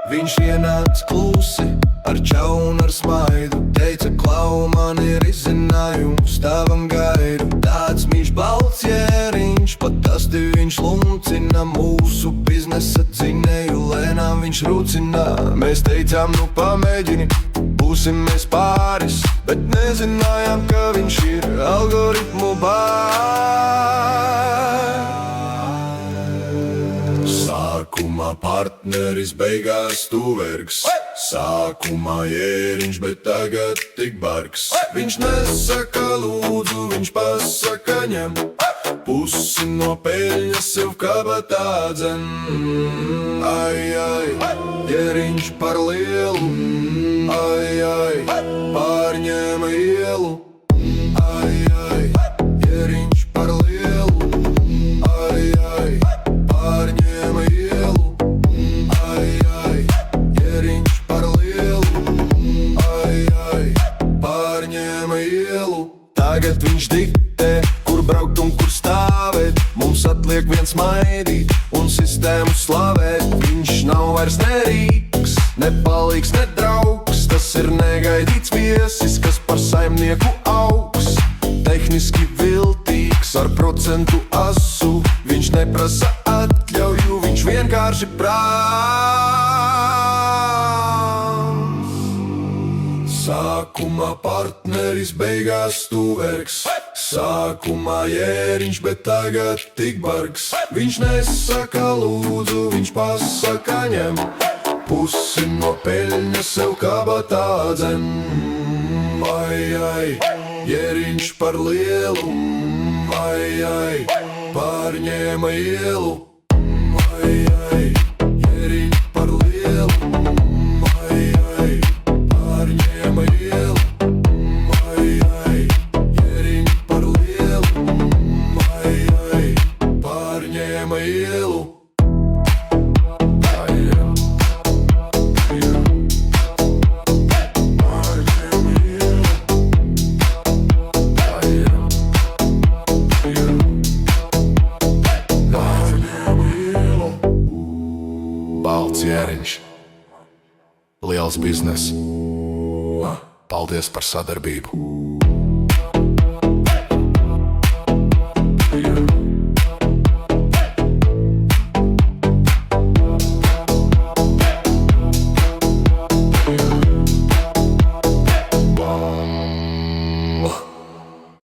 Viņš ienāca klusi, ar čau un ar smaidu. Teica, klau, man ir izzinājums, tavam gaidu. Tāds mīļš balts jēriņš, pat tasti viņš luncina. Mūsu biznesa dzinēju lēnām viņš rūcina. Mēs teicām, nu pamēģini, būsim mēs pāris, bet nezinājām, ka viņš ir algoritmu Sākumā partneris, beigās tu vergs. Sākumā jēriņš, bet tagad tik bargs. Viņš nesaka lūdzu, viņš pasaka ņem. Pusi no peļņas sev kabatā dzen. Ai, ai, jēriņš par lielu. Ai, ai, pārņēma ielu. Ai, ai, jēriņš par lielu. Ai, ai, pārņēma ielu. Ai, ai, jēriņš par lielu. Ai, ai, pārņēma ielu. Tagad viņš diktē, kur braukt un kur stāvēt. Mums atliek viens maidīt un sistēmu slavēt. Viņš nav vairs nerīgs, nepalīgs, ne draugs. Tas ir negaidīts viesis, kas par saimnieku augs. Tehniski viltīgs, ar procentu asu. Viņš neprasa atļauju, viņš vienkārši Sākumā partneris, beigās tu vergs. Sākumā jēriņš, bet tagad tik bargs. Viņš nesaka lūdzu, viņš pasaka ņem. Pusi no peļņas sev kabatā dzen. Ai, ai, jēriņš par lielu. Ai, ai, pārņēma ielu. Ai, ai, jēriņš par lielu. Ai, ai, pārņēma ielu. Ai, ai, jēriņš par lielu. Ai, ai, pārņēma ielu. Balts jēriņš. Liels biznes. Paldies par sadarbību.